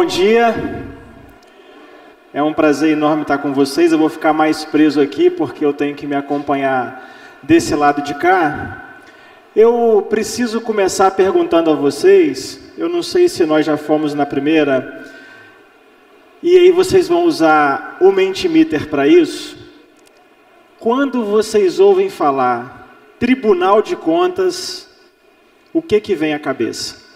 Bom dia, é um prazer enorme estar com vocês. Eu vou ficar mais preso aqui porque eu tenho que me acompanhar desse lado de cá. Eu preciso começar perguntando a vocês, eu não sei se nós já fomos na primeira, e aí vocês vão usar o Mentimeter para isso. Quando vocês ouvem falar Tribunal de Contas, o que vem à cabeça?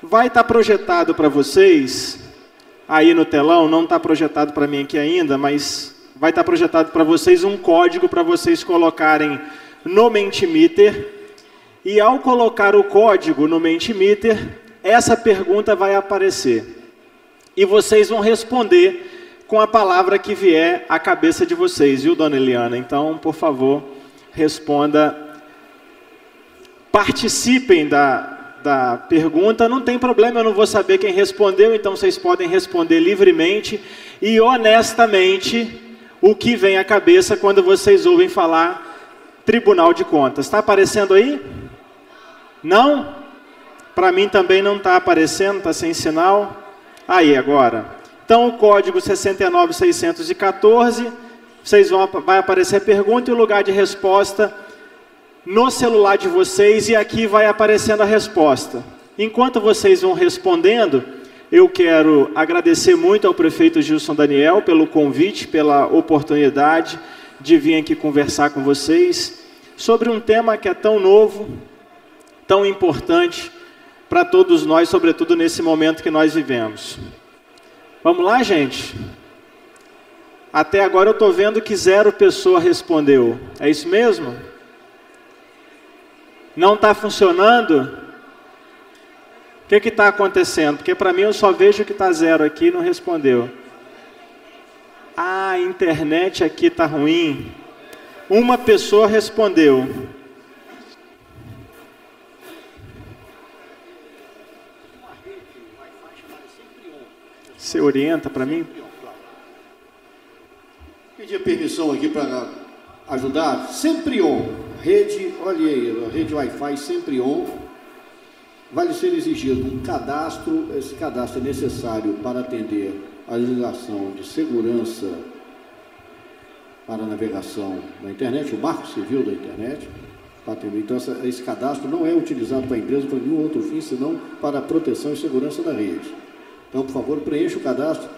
Vai estar projetado para vocês, aí no telão, não está projetado para mim aqui ainda, mas vai estar projetado para vocês um código para vocês colocarem no Mentimeter, e ao colocar o código no Mentimeter, essa pergunta vai aparecer. E vocês vão responder com a palavra que vier à cabeça de vocês, viu, dona Eliana? Então, por favor, responda. Participem da pergunta, não tem problema, eu não vou saber quem respondeu, então vocês podem responder livremente e honestamente o que vem à cabeça quando vocês ouvem falar Tribunal de Contas. Está aparecendo aí? Não? Para mim também não está aparecendo, está sem sinal. Aí, agora. Então, o código 69614, vai aparecer a pergunta e o lugar de resposta no celular de vocês, e aqui vai aparecendo a resposta. Enquanto vocês vão respondendo, eu quero agradecer muito ao prefeito Gilson Daniel pelo convite, pela oportunidade de vir aqui conversar com vocês sobre um tema que é tão novo, tão importante para todos nós, sobretudo nesse momento que nós vivemos. Vamos lá, gente? Até agora eu estou vendo que 0 pessoa respondeu. É isso mesmo? Não está funcionando? O que está acontecendo? Porque para mim eu só vejo que está 0 aqui e não respondeu. Ah, a internet aqui está ruim. Uma pessoa respondeu. Você orienta para mim? Pedir permissão aqui para ajudar. Sempre on. Rede, olha aí, a rede Wi-Fi sempre on. Vai ser exigido um cadastro. Esse cadastro é necessário para atender a legislação de segurança para a navegação na internet, o marco civil da internet. Então, esse cadastro não é utilizado para a empresa para nenhum outro fim, senão para a proteção e segurança da rede. Então, por favor, preencha o cadastro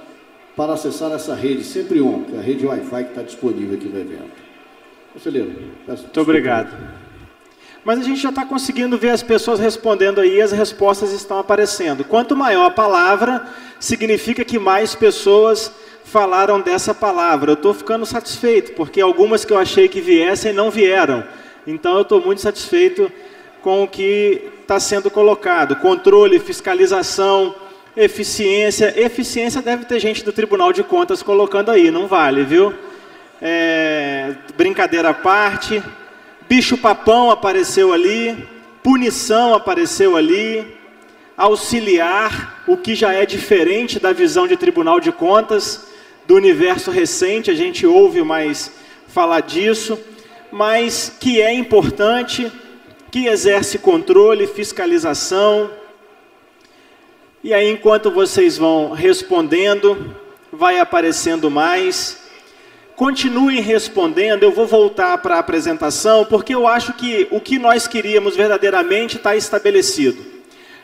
para acessar essa rede sempre on, que é a rede Wi-Fi que está disponível aqui no evento. Conselheiro, muito obrigado. Mas a gente já está conseguindo ver as pessoas respondendo aí, as respostas estão aparecendo. Quanto maior a palavra, significa que mais pessoas falaram dessa palavra. Eu estou ficando satisfeito, porque algumas que eu achei que viessem não vieram. Então eu estou muito satisfeito com o que está sendo colocado. Controle, fiscalização, eficiência. Eficiência deve ter gente do Tribunal de Contas colocando aí, não vale, viu? Brincadeira à parte, bicho-papão apareceu ali, punição apareceu ali, auxiliar, o que já é diferente da visão de Tribunal de Contas, do universo recente, a gente ouve mais falar disso, mas que é importante, que exerce controle, fiscalização. E aí, enquanto vocês vão respondendo, vai aparecendo mais. Continuem respondendo, eu vou voltar para a apresentação, porque eu acho que o que nós queríamos verdadeiramente está estabelecido.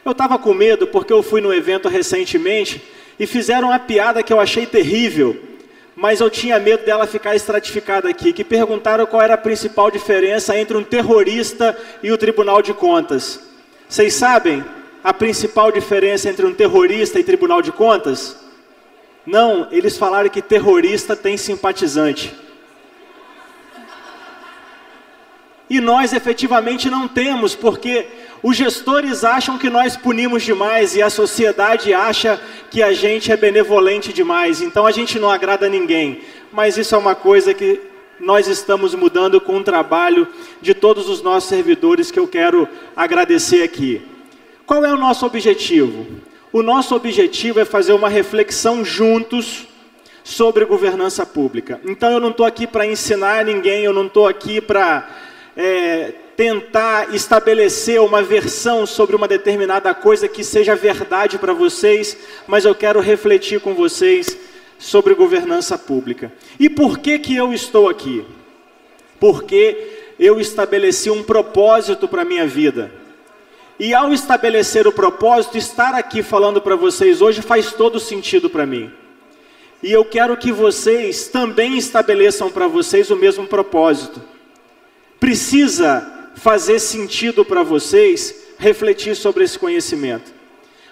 Eu estava com medo porque eu fui num evento recentemente e fizeram uma piada que eu achei terrível, mas eu tinha medo dela ficar estratificada aqui, que perguntaram qual era a principal diferença entre um terrorista e o Tribunal de Contas. Vocês sabem a principal diferença entre um terrorista e Tribunal de Contas? Não, eles falaram que terrorista tem simpatizante. E nós efetivamente não temos, porque os gestores acham que nós punimos demais e a sociedade acha que a gente é benevolente demais. Então a gente não agrada a ninguém. Mas isso é uma coisa que nós estamos mudando com o trabalho de todos os nossos servidores, que eu quero agradecer aqui. Qual é o nosso objetivo? O nosso objetivo é fazer uma reflexão juntos sobre governança pública. Então eu não estou aqui para ensinar ninguém, eu não estou aqui para tentar estabelecer uma versão sobre uma determinada coisa que seja verdade para vocês, mas eu quero refletir com vocês sobre governança pública. E por que que eu estou aqui? Porque eu estabeleci um propósito para a minha vida. E ao estabelecer o propósito, estar aqui falando para vocês hoje faz todo sentido para mim. E eu quero que vocês também estabeleçam para vocês o mesmo propósito. Precisa fazer sentido para vocês refletir sobre esse conhecimento.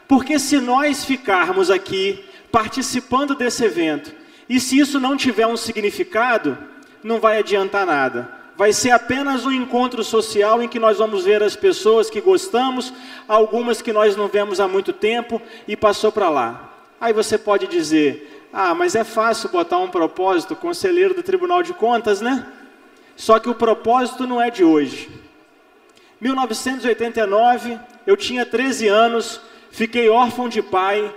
Porque se nós ficarmos aqui participando desse evento, e se isso não tiver um significado, não vai adiantar nada. Vai ser apenas um encontro social em que nós vamos ver as pessoas que gostamos, algumas que nós não vemos há muito tempo e passou para lá. Aí você pode dizer, ah, mas é fácil botar um propósito, conselheiro do Tribunal de Contas, né? Só que o propósito não é de hoje. 1989, eu tinha 13 anos, fiquei órfão de pai,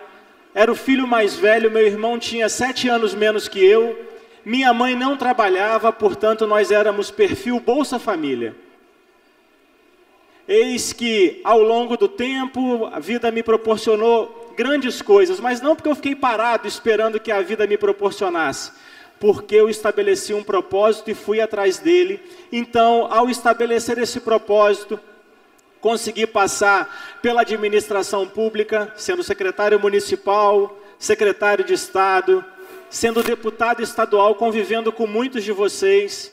era o filho mais velho, meu irmão tinha 7 anos menos que eu, minha mãe não trabalhava, portanto nós éramos perfil Bolsa Família. Eis que ao longo do tempo a vida me proporcionou grandes coisas, mas não porque eu fiquei parado esperando que a vida me proporcionasse, porque eu estabeleci um propósito e fui atrás dele. Então, ao estabelecer esse propósito, consegui passar pela administração pública, sendo secretário municipal, secretário de Estado, sendo deputado estadual, convivendo com muitos de vocês,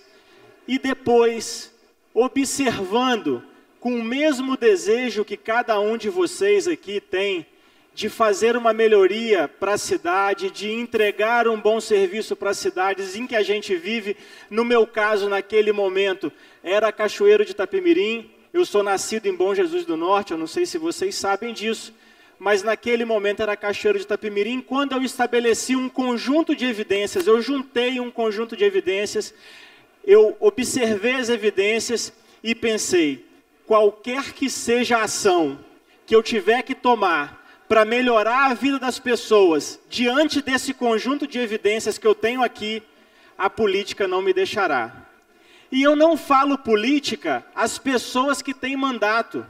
e depois, observando com o mesmo desejo que cada um de vocês aqui tem, de fazer uma melhoria para a cidade, de entregar um bom serviço para as cidades em que a gente vive. No meu caso, naquele momento, era Cachoeiro de Itapemirim. Eu sou nascido em Bom Jesus do Norte, eu não sei se vocês sabem disso, mas naquele momento era Cachoeiro de Itapemirim. Quando eu estabeleci um conjunto de evidências, eu juntei um conjunto de evidências, eu observei as evidências e pensei, qualquer que seja a ação que eu tiver que tomar para melhorar a vida das pessoas, diante desse conjunto de evidências que eu tenho aqui, a política não me deixará. E eu não falo política às pessoas que têm mandato.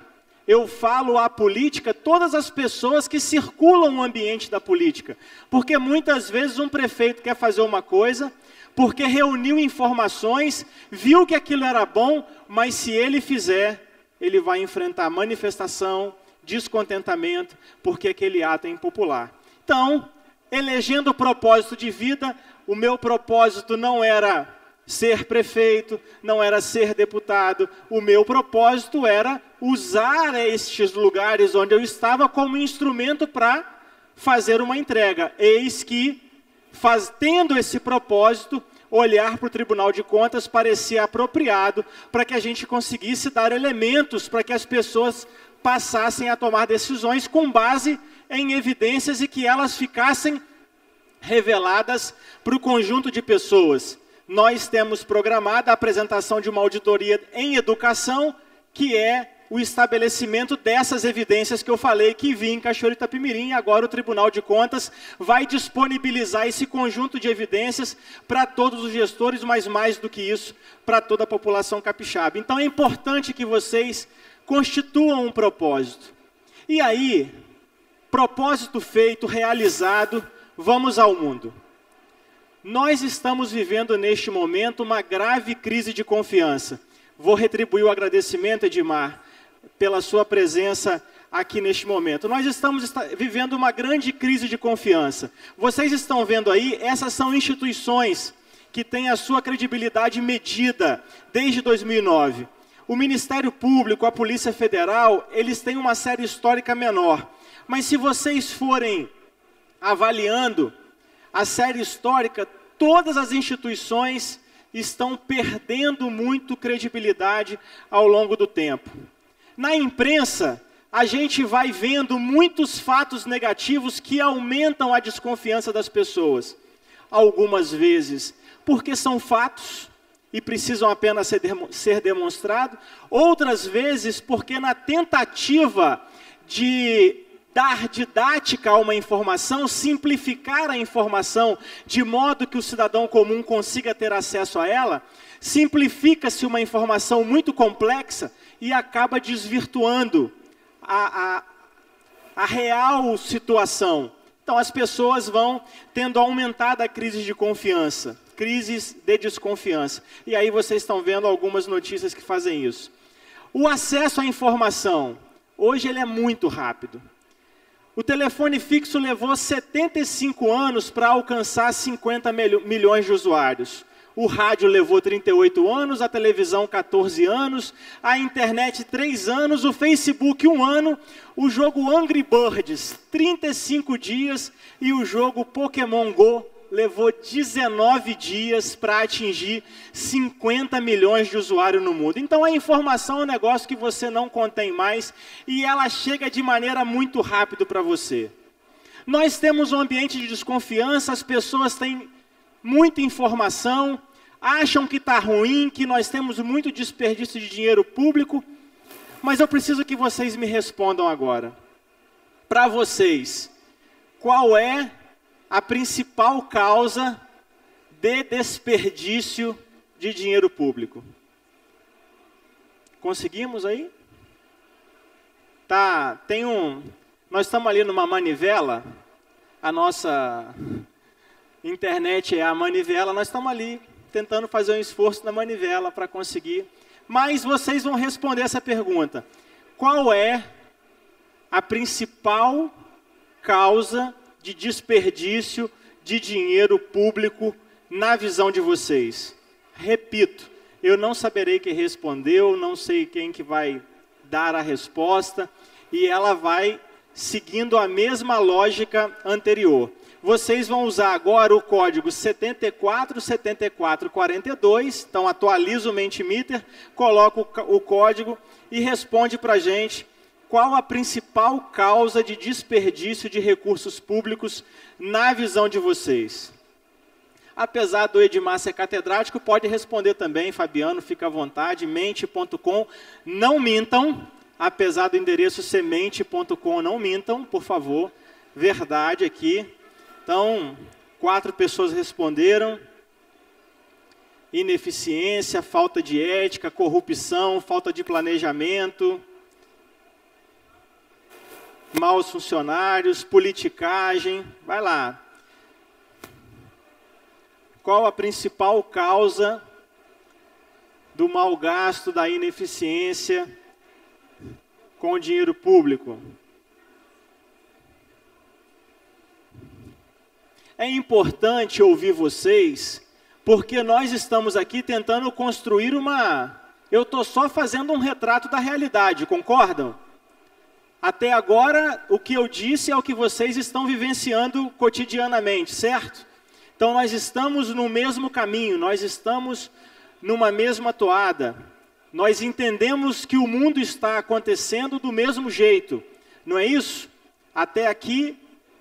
Eu falo a política todas as pessoas que circulam o ambiente da política. Porque muitas vezes um prefeito quer fazer uma coisa, porque reuniu informações, viu que aquilo era bom, mas se ele fizer, ele vai enfrentar manifestação, descontentamento, porque aquele ato é impopular. Então, elegendo o propósito de vida, o meu propósito não era ser prefeito, não era ser deputado, o meu propósito era usar estes lugares onde eu estava como instrumento para fazer uma entrega. Eis que, tendo esse propósito, olhar para o Tribunal de Contas parecia apropriado para que a gente conseguisse dar elementos para que as pessoas passassem a tomar decisões com base em evidências e que elas ficassem reveladas para o conjunto de pessoas. Nós temos programada a apresentação de uma auditoria em educação, que é o estabelecimento dessas evidências que eu falei que vi em Cachoeiro de Itapemirim. Agora o Tribunal de Contas vai disponibilizar esse conjunto de evidências para todos os gestores, mas mais do que isso, para toda a população capixaba. Então é importante que vocês constituam um propósito. E aí, propósito feito, realizado, vamos ao mundo. Nós estamos vivendo neste momento uma grave crise de confiança. Vou retribuir o agradecimento, Edmar, pela sua presença aqui neste momento. Nós estamos vivendo uma grande crise de confiança. Vocês estão vendo aí, essas são instituições que têm a sua credibilidade medida desde 2009. O Ministério Público, a Polícia Federal, eles têm uma série histórica menor. Mas se vocês forem avaliando a série histórica, todas as instituições estão perdendo muito credibilidade ao longo do tempo. Na imprensa, a gente vai vendo muitos fatos negativos que aumentam a desconfiança das pessoas. Algumas vezes porque são fatos e precisam apenas ser demonstrados, outras vezes porque na tentativa de dar didática a uma informação, simplificar a informação de modo que o cidadão comum consiga ter acesso a ela, simplifica-se uma informação muito complexa e acaba desvirtuando a real situação. Então as pessoas vão tendo aumentada a crise de confiança, crises de desconfiança. E aí vocês estão vendo algumas notícias que fazem isso. O acesso à informação, hoje ele é muito rápido. O telefone fixo levou 75 anos para alcançar 50 milhões de usuários. O rádio levou 38 anos, a televisão 14 anos, a internet 3 anos, o Facebook 1 ano, o jogo Angry Birds 35 dias e o jogo Pokémon Go levou 19 dias para atingir 50 milhões de usuários no mundo. Então a informação é um negócio que você não contém mais e ela chega de maneira muito rápida para você. Nós temos um ambiente de desconfiança, as pessoas têm muita informação, acham que está ruim, que nós temos muito desperdício de dinheiro público, mas eu preciso que vocês me respondam agora. Para vocês, qual é a principal causa de desperdício de dinheiro público? Conseguimos aí? Tá, nós estamos ali numa manivela, a nossa internet é a manivela, nós estamos ali tentando fazer um esforço na manivela para conseguir. Mas vocês vão responder essa pergunta. Qual é a principal causa de desperdício de dinheiro público na visão de vocês? Repito, eu não saberei quem respondeu, não sei quem que vai dar a resposta, e ela vai seguindo a mesma lógica anterior. Vocês vão usar agora o código 747442, então atualiza o Mentimeter, coloca o código e responde para a gente qual a principal causa de desperdício de recursos públicos na visão de vocês. Apesar do Edmar ser catedrático, pode responder também, Fabiano, fica à vontade, mente.com, não mintam, apesar do endereço ser mente.com, não mintam, por favor, verdade aqui. Então, 4 pessoas responderam: ineficiência, falta de ética, corrupção, falta de planejamento, maus funcionários, politicagem. Vai lá. Qual a principal causa do mau gasto, da ineficiência com o dinheiro público? É importante ouvir vocês, porque nós estamos aqui tentando construir eu estou só fazendo um retrato da realidade, concordam? Até agora, o que eu disse é o que vocês estão vivenciando cotidianamente, certo? Então, nós estamos no mesmo caminho, nós estamos numa mesma toada. Nós entendemos que o mundo está acontecendo do mesmo jeito, não é isso? Até aqui,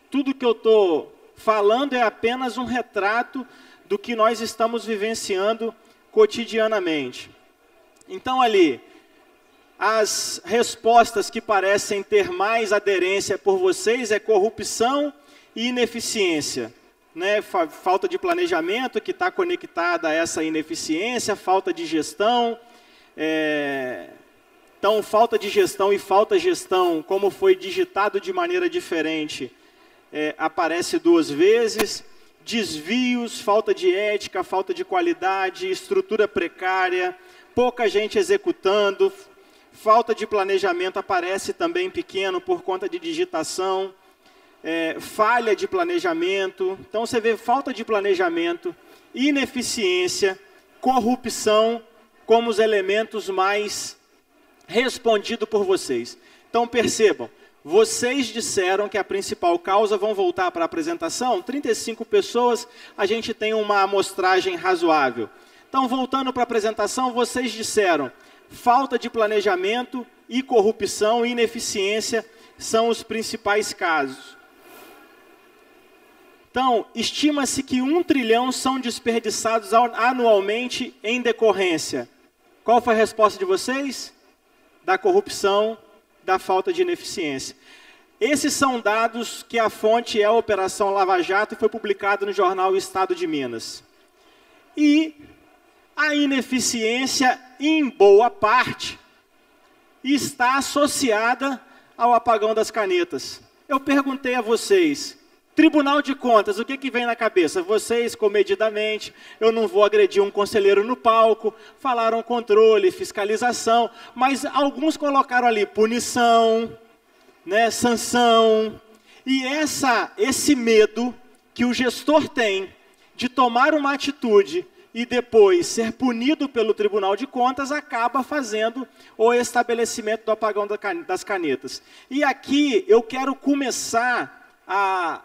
tudo que eu estou falando é apenas um retrato do que nós estamos vivenciando cotidianamente. Então, ali, as respostas que parecem ter mais aderência por vocês é corrupção e ineficiência. Né? Falta de planejamento que está conectada a essa ineficiência, falta de gestão. Então, falta de gestão e falta de gestão, como foi digitado de maneira diferente, aparece 2 vezes. Desvios, falta de ética, falta de qualidade, estrutura precária, pouca gente executando. Falta de planejamento aparece também pequeno por conta de digitação. Falha de planejamento. Então você vê falta de planejamento, ineficiência, corrupção como os elementos mais respondidos por vocês. Então percebam, vocês disseram que a principal causa, vão voltar para a apresentação, 35 pessoas, a gente tem uma amostragem razoável. Então voltando para a apresentação, vocês disseram falta de planejamento e corrupção e ineficiência são os principais casos. Então, estima-se que 1 trilhão são desperdiçados anualmente em decorrência. Qual foi a resposta de vocês? Da corrupção, da falta de ineficiência. Esses são dados que a fonte é a Operação Lava Jato e foi publicado no jornal Estado de Minas. E a ineficiência, em boa parte, está associada ao apagão das canetas. Eu perguntei a vocês, Tribunal de Contas, o que vem na cabeça? Vocês, comedidamente, eu não vou agredir um conselheiro no palco, falaram controle, fiscalização, mas alguns colocaram ali punição, né, sanção, e esse medo que o gestor tem de tomar uma atitude e depois ser punido pelo Tribunal de Contas, acaba fazendo o estabelecimento do apagão das canetas. E aqui eu quero começar a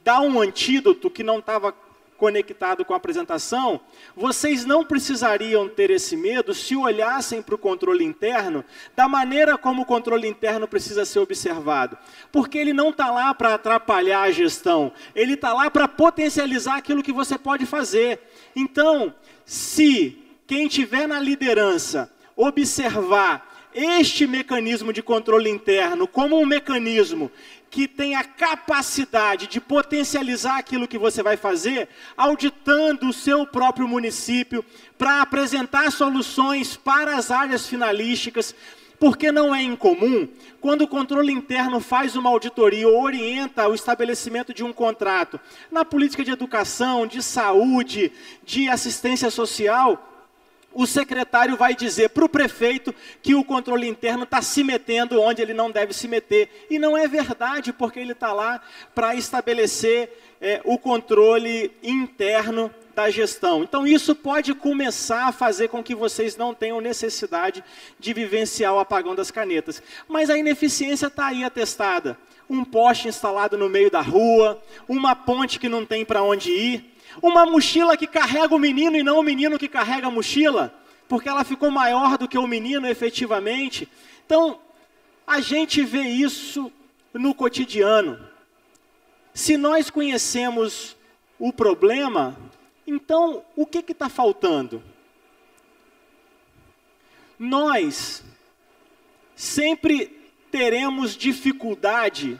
dar um antídoto que não estava conectado com a apresentação. Vocês não precisariam ter esse medo se olhassem para o controle interno da maneira como o controle interno precisa ser observado. Porque ele não está lá para atrapalhar a gestão, ele está lá para potencializar aquilo que você pode fazer. Então, se quem estiver na liderança observar este mecanismo de controle interno como um mecanismo que tem a capacidade de potencializar aquilo que você vai fazer, auditando o seu próprio município para apresentar soluções para as áreas finalísticas, porque não é incomum, quando o controle interno faz uma auditoria ou orienta o estabelecimento de um contrato na política de educação, de saúde, de assistência social, o secretário vai dizer para o prefeito que o controle interno está se metendo onde ele não deve se meter. E não é verdade, porque ele está lá para estabelecer o controle interno da gestão. Então isso pode começar a fazer com que vocês não tenham necessidade de vivenciar o apagão das canetas. Mas a ineficiência está aí atestada. Um poste instalado no meio da rua, uma ponte que não tem para onde ir, uma mochila que carrega o menino e não o menino que carrega a mochila, porque ela ficou maior do que o menino efetivamente. Então, a gente vê isso no cotidiano. Se nós conhecemos o problema, então o que está faltando? Nós sempre teremos dificuldade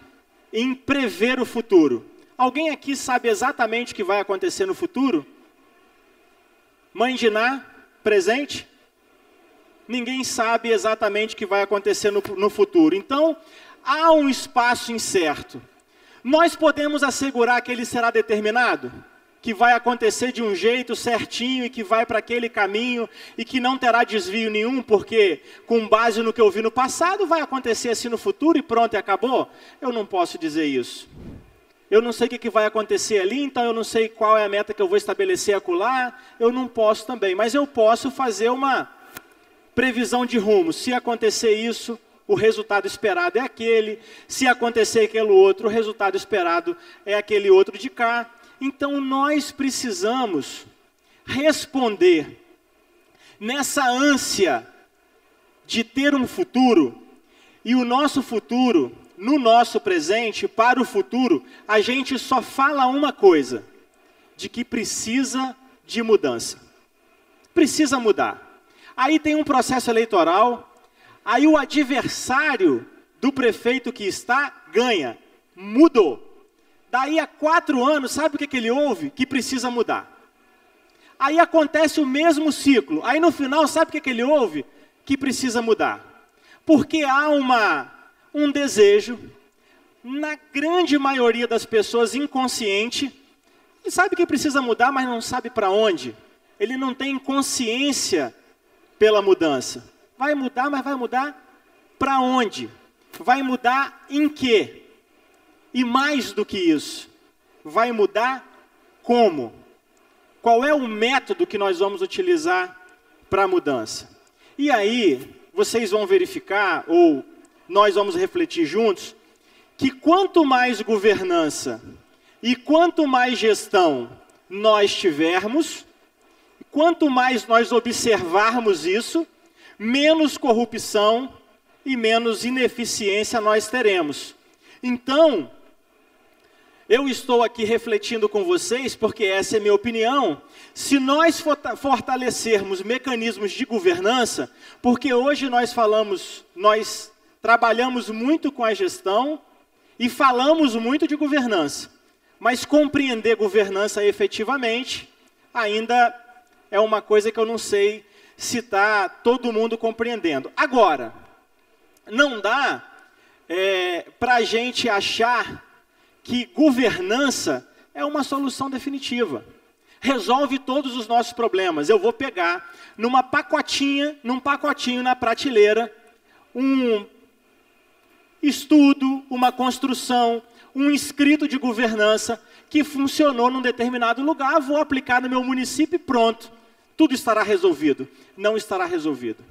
em prever o futuro. Alguém aqui sabe exatamente o que vai acontecer no futuro? Mãe de Ná, presente? Ninguém sabe exatamente o que vai acontecer no futuro. Então, há um espaço incerto. Nós podemos assegurar que ele será determinado? Que vai acontecer de um jeito certinho e que vai para aquele caminho e que não terá desvio nenhum, porque com base no que eu vi no passado, vai acontecer assim no futuro e pronto, e acabou? Eu não posso dizer isso. Eu não sei o que vai acontecer ali, então eu não sei qual é a meta que eu vou estabelecer acolá, eu não posso também. Mas eu posso fazer uma previsão de rumo. Se acontecer isso, o resultado esperado é aquele. Se acontecer aquele outro, o resultado esperado é aquele outro de cá. Então nós precisamos responder nessa ânsia de ter um futuro, e o nosso futuro, no nosso presente, para o futuro, a gente só fala uma coisa, de que precisa de mudança. Precisa mudar. Aí tem um processo eleitoral, aí o adversário do prefeito que está, ganha, mudou. Daí a 4 anos, sabe o que ele ouve? Que precisa mudar. Aí acontece o mesmo ciclo, aí no final, sabe o que ele ouve? Que precisa mudar. Porque há um desejo, na grande maioria das pessoas, inconsciente. Ele sabe que precisa mudar, mas não sabe para onde. Ele não tem consciência pela mudança. Vai mudar, mas vai mudar para onde? Vai mudar em quê? E mais do que isso, vai mudar como? Qual é o método que nós vamos utilizar para a mudança? E aí, vocês vão verificar, ou nós vamos refletir juntos, que quanto mais governança e quanto mais gestão nós tivermos, quanto mais nós observarmos isso, menos corrupção e menos ineficiência nós teremos. Então, eu estou aqui refletindo com vocês, porque essa é a minha opinião, se nós fortalecermos mecanismos de governança, porque hoje nós trabalhamos muito com a gestão, E falamos muito de governança, mas compreender governança efetivamente ainda é uma coisa que eu não sei se está todo mundo compreendendo. Agora, não dá para a gente achar que governança é uma solução definitiva. Resolve todos os nossos problemas. Eu vou pegar num pacotinho na prateleira, um estudo, uma construção, um escrito de governança que funcionou num determinado lugar, vou aplicar no meu município e pronto. Tudo estará resolvido. Não estará resolvido.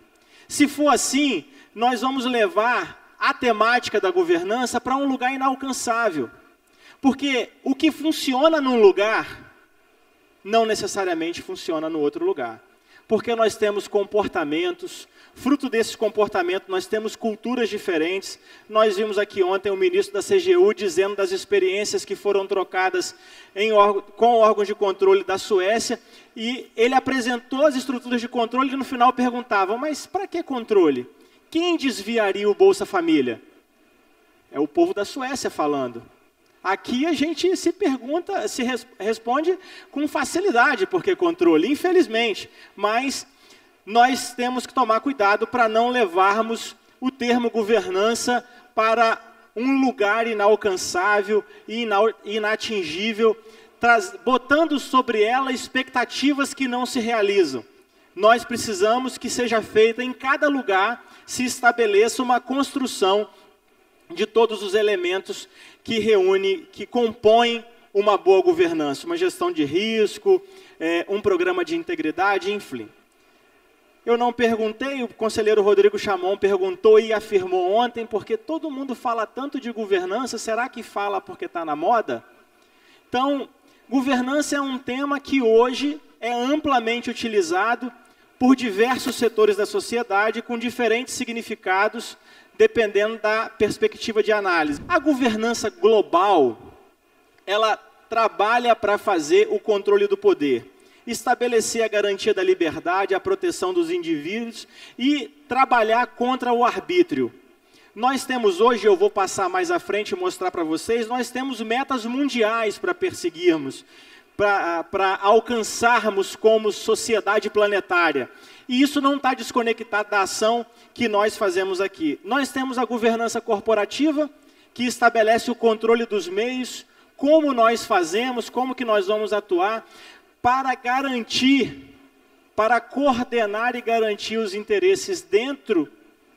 Se for assim, nós vamos levar a temática da governança para um lugar inalcançável. Porque o que funciona num lugar, não necessariamente funciona no outro lugar. Porque nós temos comportamentos, fruto desse comportamento nós temos culturas diferentes. Nós vimos aqui ontem o ministro da CGU dizendo das experiências que foram trocadas com órgãos de controle da Suécia, e ele apresentou as estruturas de controle e no final perguntava, mas para que controle? Quem desviaria o Bolsa Família? É o povo da Suécia falando. Aqui a gente se pergunta, responde com facilidade, porque controle, infelizmente. Mas nós temos que tomar cuidado para não levarmos o termo governança para um lugar inalcançável e inatingível, botando sobre ela expectativas que não se realizam. Nós precisamos que seja feita em cada lugar, se estabeleça uma construção de todos os elementos que compõem uma boa governança, uma gestão de risco, um programa de integridade, enfim. Eu não perguntei, o conselheiro Rodrigo Chamon perguntou e afirmou ontem, porque todo mundo fala tanto de governança, será que fala porque está na moda? Então, governança é um tema que hoje é amplamente utilizado por diversos setores da sociedade, com diferentes significados, dependendo da perspectiva de análise. A governança global, ela trabalha para fazer o controle do poder, estabelecer a garantia da liberdade, a proteção dos indivíduos e trabalhar contra o arbítrio. Nós temos hoje, eu vou passar mais à frente e mostrar para vocês, nós temos metas mundiais para perseguirmos, para alcançarmos como sociedade planetária. E isso não está desconectado da ação que nós fazemos aqui. Nós temos a governança corporativa, que estabelece o controle dos meios, como nós fazemos, como que nós vamos atuar, para garantir, para coordenar e garantir os interesses dentro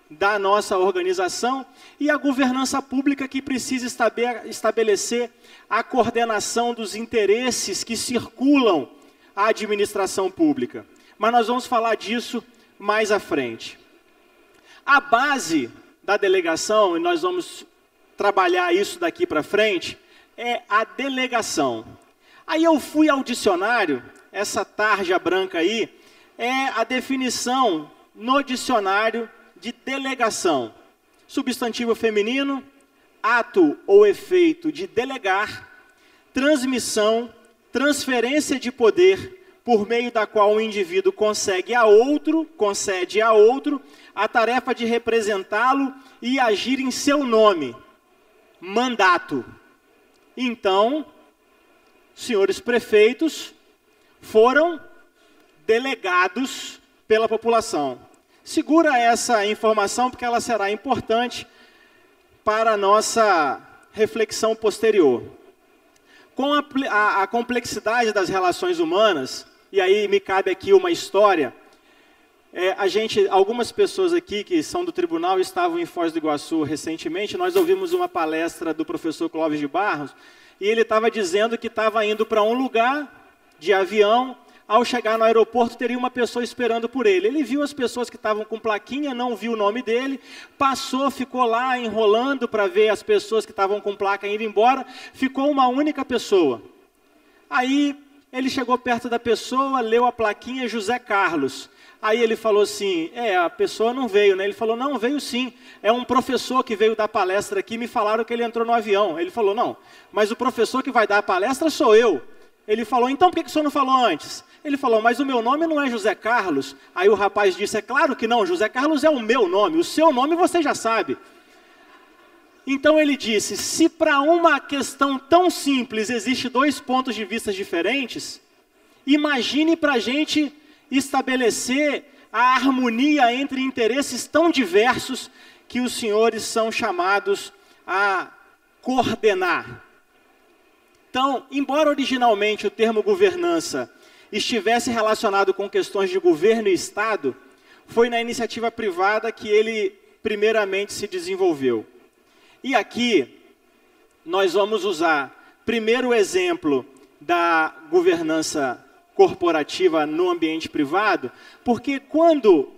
da nossa organização, e a governança pública que precisa estabelecer a coordenação dos interesses que circulam a administração pública. Mas nós vamos falar disso mais à frente. A base da delegação, e nós vamos trabalhar isso daqui para frente, é a delegação. Aí eu fui ao dicionário, essa tarja branca aí, é a definição no dicionário de delegação. Substantivo feminino, ato ou efeito de delegar, transmissão, transferência de poder, por meio da qual o indivíduo concede a outro a tarefa de representá-lo e agir em seu nome. Mandato. Então, senhores prefeitos foram delegados pela população. Segura essa informação porque ela será importante para a nossa reflexão posterior. Com a complexidade das relações humanas, e aí me cabe aqui uma história, algumas pessoas aqui que são do tribunal estavam em Foz do Iguaçu recentemente, nós ouvimos uma palestra do professor Clóvis de Barros, e ele estava dizendo que estava indo para um lugar de avião. Ao chegar no aeroporto, teria uma pessoa esperando por ele. Ele viu as pessoas que estavam com plaquinha, não viu o nome dele, passou, ficou lá enrolando para ver as pessoas que estavam com placa indo embora, ficou uma única pessoa. Aí ele chegou perto da pessoa, leu a plaquinha José Carlos. Aí ele falou assim, a pessoa não veio, né? Ele falou, não, veio sim. É um professor que veio dar palestra aqui, me falaram que ele entrou no avião. Ele falou, não, mas o professor que vai dar a palestra sou eu. Ele falou, então por que o senhor não falou antes? Ele falou, mas o meu nome não é José Carlos. Aí o rapaz disse, é claro que não, José Carlos é o meu nome, o seu nome você já sabe. Então ele disse, se para uma questão tão simples existe dois pontos de vista diferentes, imagine para a gente estabelecer a harmonia entre interesses tão diversos que os senhores são chamados a coordenar. Então, embora originalmente o termo governança estivesse relacionado com questões de governo e Estado, foi na iniciativa privada que ele primeiramente se desenvolveu. E aqui nós vamos usar primeiro o exemplo da governança corporativa no ambiente privado, porque quando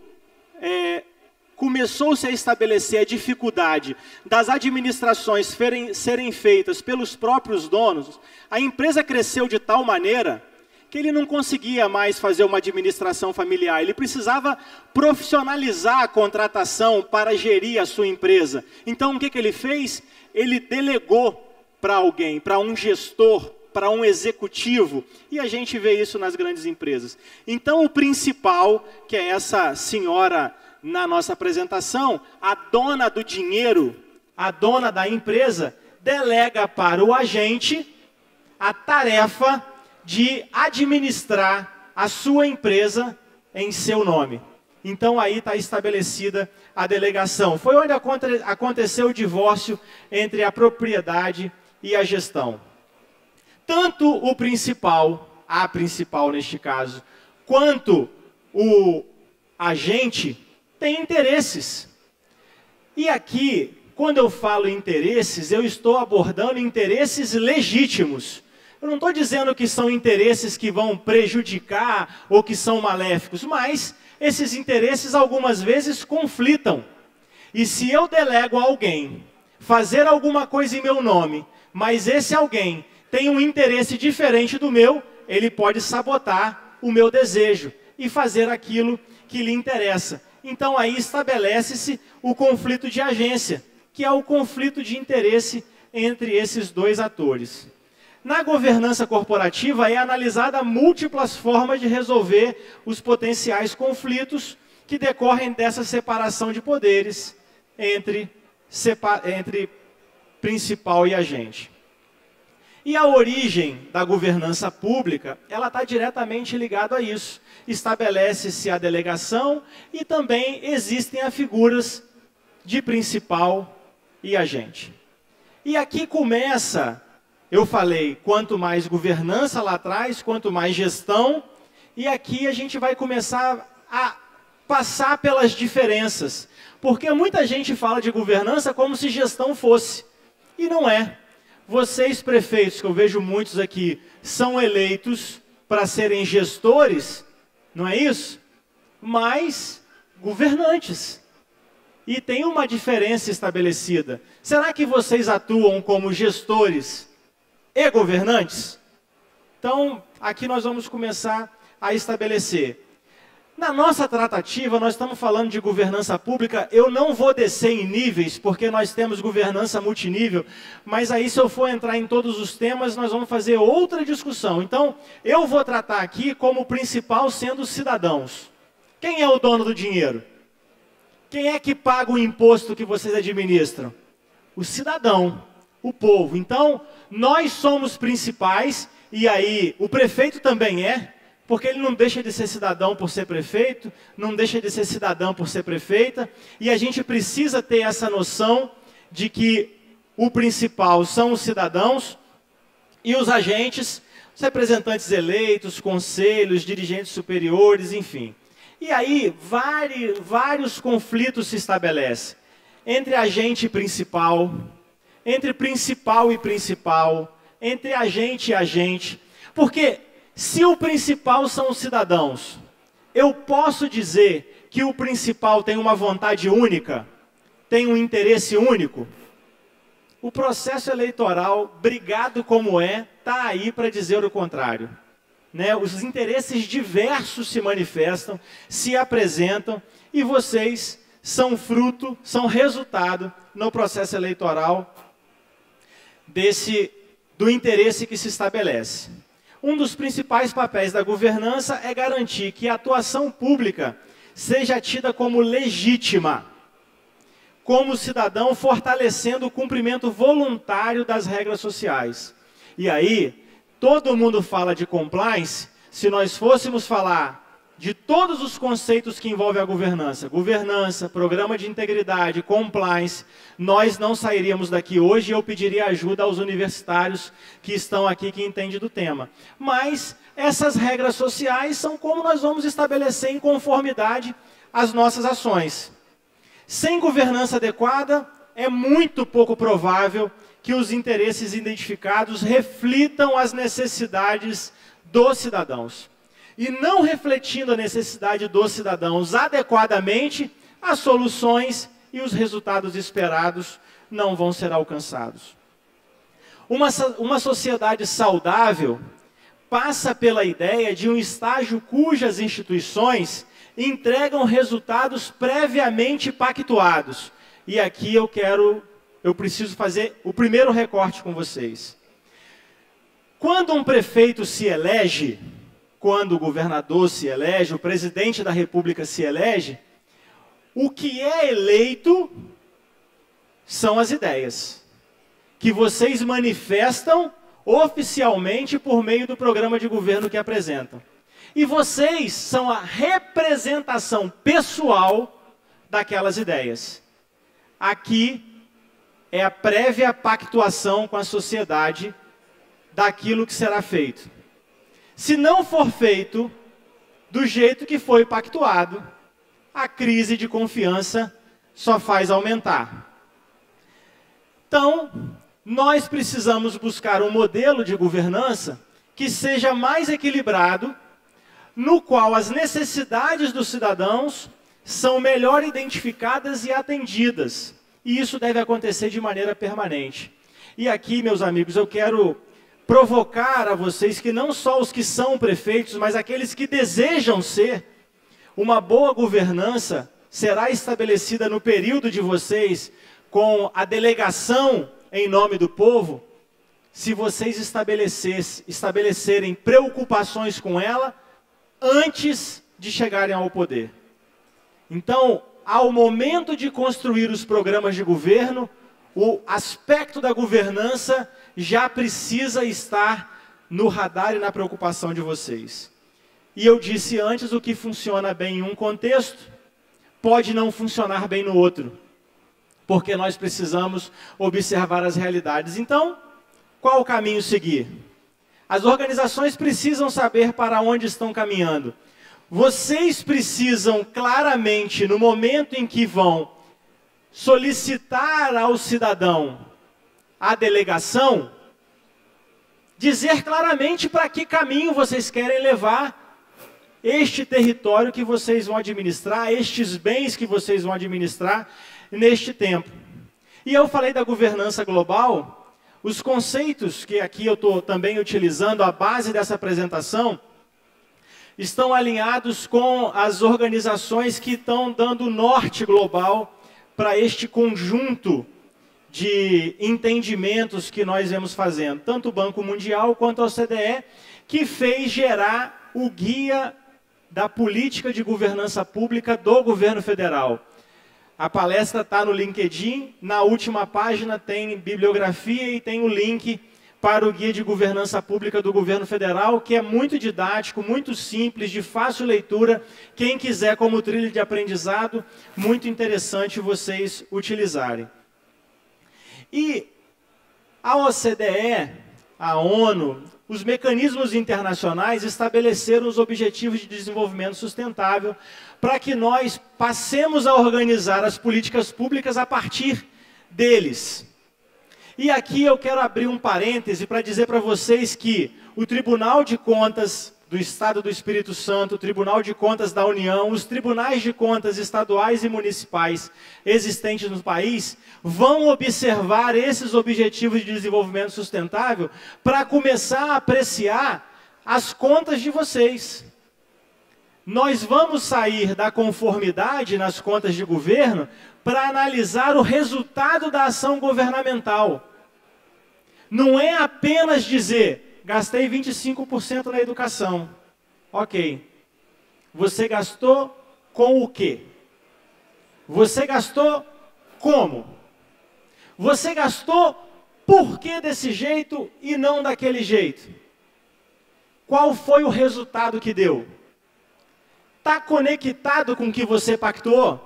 começou-se a estabelecer a dificuldade das administrações serem feitas pelos próprios donos, a empresa cresceu de tal maneira que ele não conseguia mais fazer uma administração familiar. Ele precisava profissionalizar a contratação para gerir a sua empresa. Então, o que ele fez? Ele delegou para alguém, para um gestor, para um executivo. E a gente vê isso nas grandes empresas. Então, o principal, que é essa senhora na nossa apresentação, a dona do dinheiro, a dona da empresa, delega para o agente a tarefa de administrar a sua empresa em seu nome. Então aí está estabelecida a delegação. Foi onde aconteceu o divórcio entre a propriedade e a gestão. Tanto o principal, a principal neste caso, quanto o agente tem interesses. E aqui, quando eu falo interesses, eu estou abordando interesses legítimos. Eu não estou dizendo que são interesses que vão prejudicar ou que são maléficos, mas esses interesses algumas vezes conflitam. E se eu delego a alguém fazer alguma coisa em meu nome, mas esse alguém tem um interesse diferente do meu, ele pode sabotar o meu desejo e fazer aquilo que lhe interessa. Então aí estabelece-se o conflito de agência, que é o conflito de interesse entre esses dois atores. Na governança corporativa é analisada múltiplas formas de resolver os potenciais conflitos que decorrem dessa separação de poderes entre principal e agente. E a origem da governança pública, ela está diretamente ligada a isso. Estabelece-se a delegação e também existem as figuras de principal e agente. E aqui começa... Eu falei, quanto mais governança lá atrás, quanto mais gestão, e aqui a gente vai começar a passar pelas diferenças. Porque muita gente fala de governança como se gestão fosse, e não é. Vocês, prefeitos, que eu vejo muitos aqui, são eleitos para serem gestores, não é isso? Mas governantes. E tem uma diferença estabelecida. Será que vocês atuam como gestores e governantes? Então, aqui nós vamos começar a estabelecer. Na nossa tratativa, nós estamos falando de governança pública. Eu não vou descer em níveis, porque nós temos governança multinível, mas aí se eu for entrar em todos os temas, nós vamos fazer outra discussão. Então, eu vou tratar aqui como principal sendo os cidadãos. Quem é o dono do dinheiro? Quem é que paga o imposto que vocês administram? O cidadão, o povo. Então, nós somos principais, e aí o prefeito também é, porque ele não deixa de ser cidadão por ser prefeito, não deixa de ser cidadão por ser prefeita, e a gente precisa ter essa noção de que o principal são os cidadãos, e os agentes, os representantes eleitos, conselhos, dirigentes superiores, enfim. E aí vários conflitos se estabelecem entre agente e principal, entre principal e principal, entre agente e agente. Porque se o principal são os cidadãos, eu posso dizer que o principal tem uma vontade única, tem um interesse único? O processo eleitoral, brigado como está aí para dizer o contrário. Né? Os interesses diversos se manifestam, se apresentam, e vocês são fruto, são resultado no processo eleitoral do interesse que se estabelece. Um dos principais papéis da governança é garantir que a atuação pública seja tida como legítima. como cidadão, fortalecendo o cumprimento voluntário das regras sociais. E aí, todo mundo fala de compliance. Se nós fôssemos falar de todos os conceitos que envolvem a governança, programa de integridade, compliance, nós não sairíamos daqui hoje e eu pediria ajuda aos universitários que estão aqui, que entendem do tema. Mas essas regras sociais são como nós vamos estabelecer em conformidade as nossas ações. Sem governança adequada, é muito pouco provável que os interesses identificados reflitam as necessidades dos cidadãos. E não refletindo a necessidade dos cidadãos adequadamente, as soluções e os resultados esperados não vão ser alcançados. Uma sociedade saudável passa pela ideia de um estágio cujas instituições entregam resultados previamente pactuados. E aqui eu preciso fazer o primeiro recorte com vocês. Quando um prefeito se elege, quando o governador se elege, o presidente da República se elege, o que é eleito são as ideias, que vocês manifestam oficialmente por meio do programa de governo que apresentam. E vocês são a representação pessoal daquelas ideias. Aqui é a prévia pactuação com a sociedade daquilo que será feito. Se não for feito do jeito que foi pactuado, a crise de confiança só faz aumentar. Então, nós precisamos buscar um modelo de governança que seja mais equilibrado, no qual as necessidades dos cidadãos são melhor identificadas e atendidas. E isso deve acontecer de maneira permanente. E aqui, meus amigos, eu quero provocar a vocês que não só os que são prefeitos, mas aqueles que desejam ser, uma boa governança será estabelecida no período de vocês com a delegação em nome do povo, se vocês estabelecerem preocupações com ela antes de chegarem ao poder. Então, ao momento de construir os programas de governo, o aspecto da governança já precisa estar no radar e na preocupação de vocês. E eu disse antes, o que funciona bem em um contexto, pode não funcionar bem no outro, porque nós precisamos observar as realidades. Então, qual o caminho seguir? As organizações precisam saber para onde estão caminhando. Vocês precisam claramente, no momento em que vão solicitar ao cidadão a delegação, dizer claramente para que caminho vocês querem levar este território que vocês vão administrar, estes bens que vocês vão administrar neste tempo. E eu falei da governança global, os conceitos que aqui eu estou também utilizando, a base dessa apresentação, estão alinhados com as organizações que estão dando norte global para este conjunto de entendimentos que nós vemos fazendo, tanto o Banco Mundial quanto a OCDE, que fez gerar o guia da política de governança pública do governo federal. A palestra está no LinkedIn, na última página tem bibliografia e tem o link para o guia de governança pública do governo federal, que é muito didático, muito simples, de fácil leitura. Quem quiser como trilha de aprendizado, muito interessante vocês utilizarem. E a OCDE, a ONU, os mecanismos internacionais estabeleceram os Objetivos de Desenvolvimento Sustentável para que nós passemos a organizar as políticas públicas a partir deles. E aqui eu quero abrir um parêntese para dizer para vocês que o Tribunal de Contas do Estado do Espírito Santo, o Tribunal de Contas da União, os tribunais de contas estaduais e municipais existentes no país, vão observar esses Objetivos de Desenvolvimento Sustentável para começar a apreciar as contas de vocês. Nós vamos sair da conformidade nas contas de governo para analisar o resultado da ação governamental. Não é apenas dizer, gastei 25% na educação. Ok. Você gastou com o quê? Você gastou como? Você gastou por que desse jeito e não daquele jeito? Qual foi o resultado que deu? Está conectado com o que você pactuou?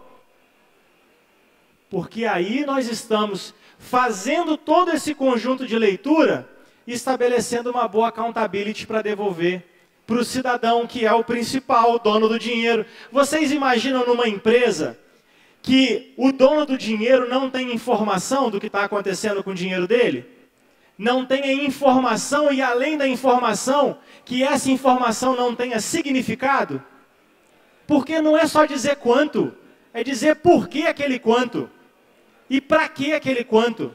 Porque aí nós estamos fazendo todo esse conjunto de leitura, estabelecendo uma boa accountability para devolver para o cidadão, que é o principal dono do dinheiro. Vocês imaginam numa empresa que o dono do dinheiro não tem informação do que está acontecendo com o dinheiro dele? Não tenha informação e, além da informação, que essa informação não tenha significado? Porque não é só dizer quanto, é dizer por que aquele quanto e para que aquele quanto.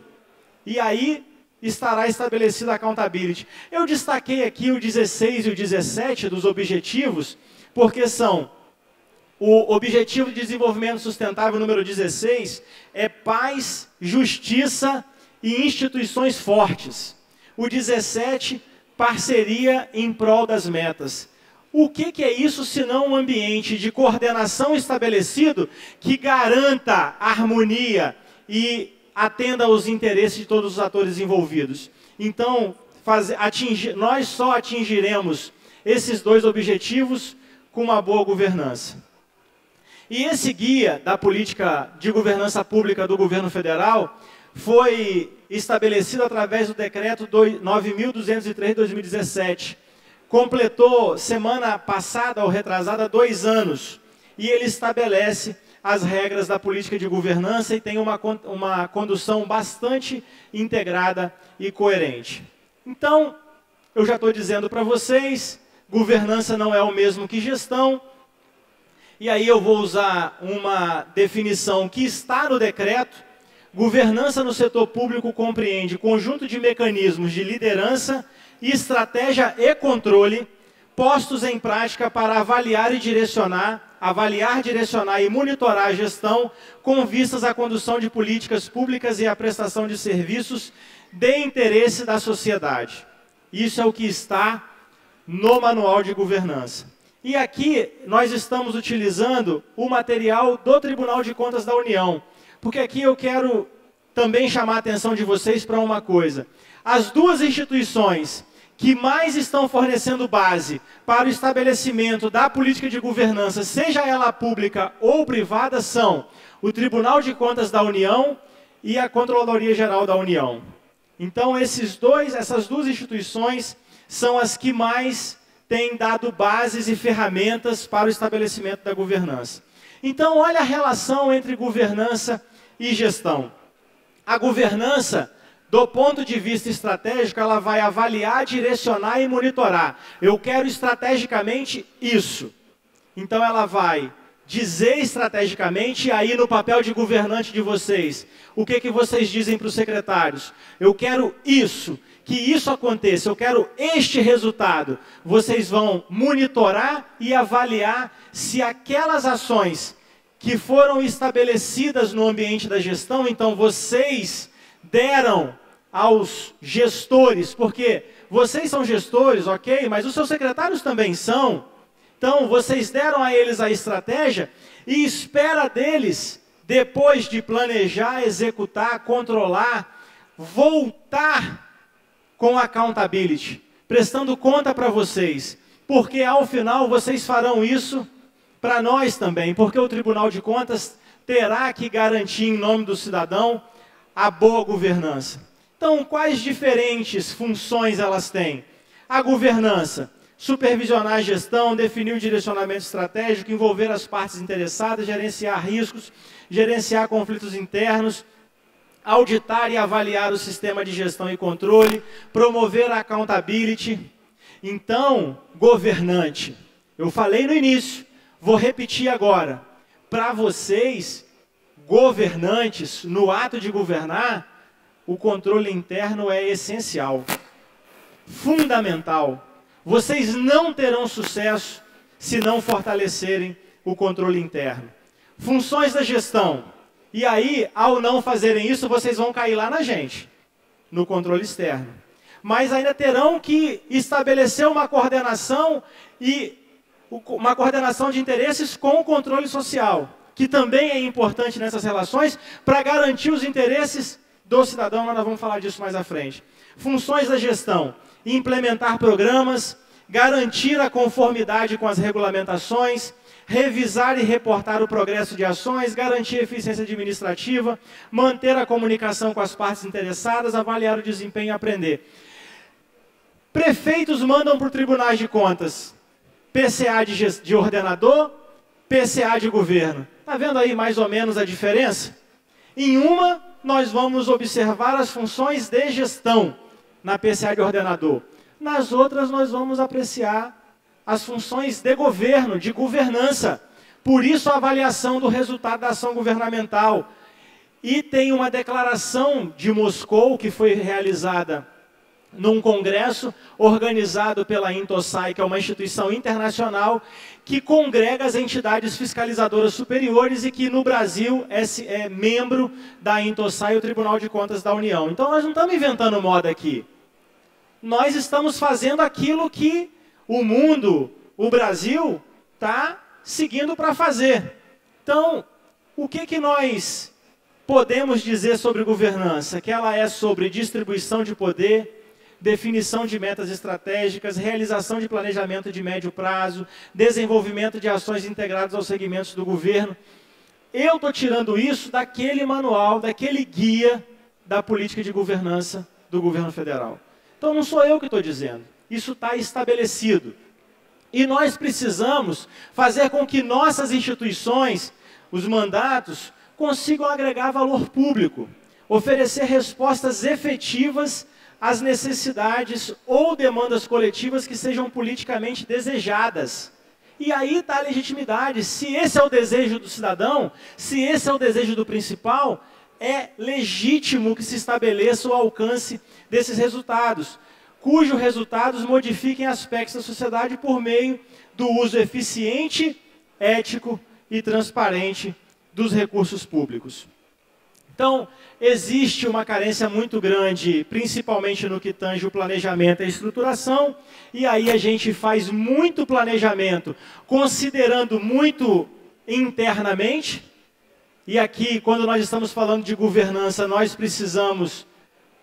E aí estará estabelecida a accountability. Eu destaquei aqui o 16 e o 17 dos objetivos, porque são o Objetivo de Desenvolvimento Sustentável número 16, é paz, justiça e instituições fortes. O 17, parceria em prol das metas. O que é isso senão um ambiente de coordenação estabelecido que garanta a harmonia e atenda aos interesses de todos os atores envolvidos? Então, nós só atingiremos esses dois objetivos com uma boa governança. E esse guia da política de governança pública do governo federal foi estabelecido através do decreto 9.203 de 2017. Completou semana passada ou retrasada 2 anos. E ele estabelece as regras da política de governança e tem uma condução bastante integrada e coerente. Então, eu já estou dizendo para vocês, governança não é o mesmo que gestão. E aí eu vou usar uma definição que está no decreto. Governança no setor público compreende conjunto de mecanismos de liderança, estratégia e controle, postos em prática para avaliar, direcionar e monitorar a gestão com vistas à condução de políticas públicas e à prestação de serviços de interesse da sociedade. Isso é o que está no Manual de Governança. E aqui nós estamos utilizando o material do Tribunal de Contas da União, porque aqui eu quero também chamar a atenção de vocês para uma coisa. As duas instituições que mais estão fornecendo base para o estabelecimento da política de governança, seja ela pública ou privada, são o Tribunal de Contas da União e a Controladoria Geral da União. Então, essas duas instituições são as que mais têm dado bases e ferramentas para o estabelecimento da governança. Então, olha a relação entre governança e gestão. A governança, do ponto de vista estratégico, ela vai avaliar, direcionar e monitorar. Eu quero estrategicamente isso. Então ela vai dizer estrategicamente, e aí no papel de governante de vocês, o que vocês dizem para os secretários? Eu quero isso, que isso aconteça, eu quero este resultado. Vocês vão monitorar e avaliar se aquelas ações que foram estabelecidas no ambiente da gestão, então vocês deram aos gestores, porque vocês são gestores, ok, mas os seus secretários também são. Então, vocês deram a eles a estratégia e espera deles, depois de planejar, executar, controlar, voltar com accountability, prestando conta para vocês, porque ao final vocês farão isso para nós também, porque o Tribunal de Contas terá que garantir em nome do cidadão a boa governança. Então, quais diferentes funções elas têm? A governança: supervisionar a gestão, definir o direcionamento estratégico, envolver as partes interessadas, gerenciar riscos, gerenciar conflitos internos, auditar e avaliar o sistema de gestão e controle, promover a accountability. Então, governante, eu falei no início, vou repetir agora. Para vocês, governantes, no ato de governar, o controle interno é essencial, fundamental. Vocês não terão sucesso se não fortalecerem o controle interno. Funções da gestão. E aí, ao não fazerem isso, vocês vão cair lá na gente, no controle externo. Mas ainda terão que estabelecer uma coordenação de interesses com o controle social. que também é importante nessas relações, para garantir os interesses do cidadão, nós vamos falar disso mais à frente. Funções da gestão: implementar programas, garantir a conformidade com as regulamentações, revisar e reportar o progresso de ações, garantir a eficiência administrativa, manter a comunicação com as partes interessadas, avaliar o desempenho e aprender. Prefeitos mandam para o Tribunal de Contas PCA de ordenador, PCA de governo. Está vendo aí mais ou menos a diferença? Em uma, nós vamos observar as funções de gestão na PCA de ordenador. Nas outras, nós vamos apreciar as funções de governo, de governança. Por isso, a avaliação do resultado da ação governamental. E tem uma declaração de Moscou, que foi realizada num congresso organizado pela Intosai, que é uma instituição internacional que congrega as entidades fiscalizadoras superiores e que no Brasil é membro da Intosai, o Tribunal de Contas da União. Então nós não estamos inventando moda aqui. Nós estamos fazendo aquilo que o mundo, o Brasil, está seguindo para fazer. Então, o que nós podemos dizer sobre governança? Que ela é sobre distribuição de poder, definição de metas estratégicas, realização de planejamento de médio prazo, desenvolvimento de ações integradas aos segmentos do governo. Eu estou tirando isso daquele manual, daquele guia da política de governança do governo federal. Então não sou eu que estou dizendo, isso está estabelecido. E nós precisamos fazer com que nossas instituições, os mandatos, consigam agregar valor público, oferecer respostas efetivas as necessidades ou demandas coletivas que sejam politicamente desejadas. E aí está a legitimidade. Se esse é o desejo do cidadão, se esse é o desejo do principal, é legítimo que se estabeleça o alcance desses resultados, cujos resultados modifiquem aspectos da sociedade por meio do uso eficiente, ético e transparente dos recursos públicos. Então, existe uma carência muito grande, principalmente no que tange o planejamento e a estruturação, e aí a gente faz muito planejamento, considerando muito internamente, e aqui, quando nós estamos falando de governança, nós precisamos,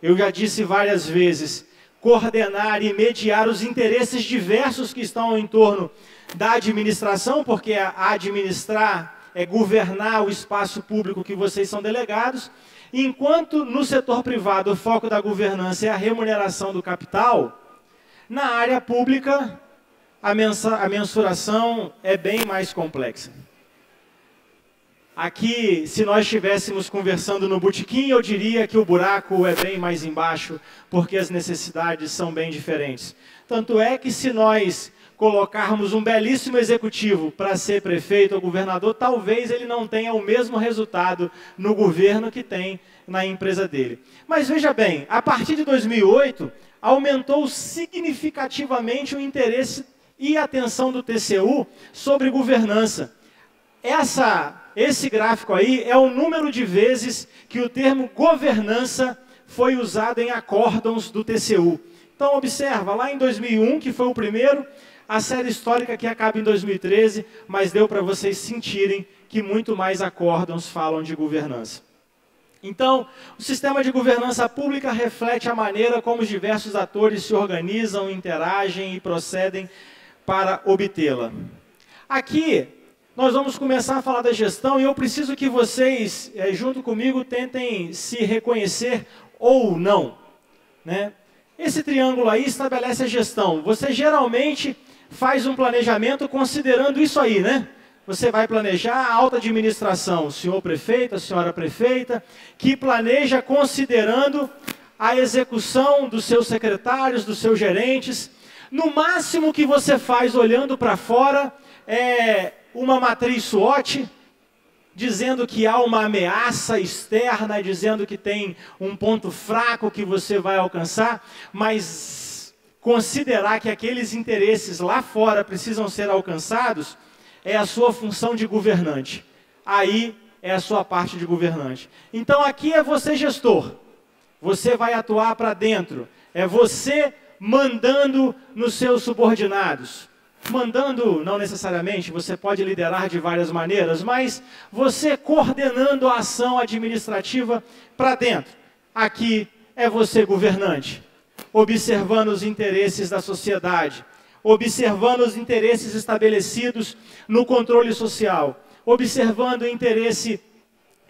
eu já disse várias vezes, coordenar e mediar os interesses diversos que estão em torno da administração, porque administrar é governar o espaço público que vocês são delegados, enquanto no setor privado o foco da governança é a remuneração do capital, na área pública a mensuração é bem mais complexa. Aqui, se nós estivéssemos conversando no botequim, eu diria que o buraco é bem mais embaixo, porque as necessidades são bem diferentes. Tanto é que se nós colocarmos um belíssimo executivo para ser prefeito ou governador, talvez ele não tenha o mesmo resultado no governo que tem na empresa dele. Mas veja bem, a partir de 2008, aumentou significativamente o interesse e atenção do TCU sobre governança. Esse gráfico aí é o número de vezes que o termo governança foi usado em acórdãos do TCU. Então observa, lá em 2001, que foi o primeiro, a série histórica que acaba em 2013, mas deu para vocês sentirem que muito mais acórdãos falam de governança. Então, o sistema de governança pública reflete a maneira como os diversos atores se organizam, interagem e procedem para obtê-la. Aqui, nós vamos começar a falar da gestão e eu preciso que vocês, junto comigo, tentem se reconhecer ou não, né? Esse triângulo aí estabelece a gestão. Você geralmente faz um planejamento considerando isso aí, né? Você vai planejar a alta administração, o senhor prefeito, a senhora prefeita, que planeja considerando a execução dos seus secretários, dos seus gerentes. No máximo que você faz olhando para fora é uma matriz SWOT, dizendo que há uma ameaça externa, dizendo que tem um ponto fraco que você vai alcançar, mas considerar que aqueles interesses lá fora precisam ser alcançados é a sua função de governante. Aí é a sua parte de governante. Então aqui é você gestor. Você vai atuar para dentro. É você mandando nos seus subordinados. mandando, não necessariamente, você pode liderar de várias maneiras, mas você coordenando a ação administrativa para dentro. Aqui é você governante, observando os interesses da sociedade, observando os interesses estabelecidos no controle social, observando o interesse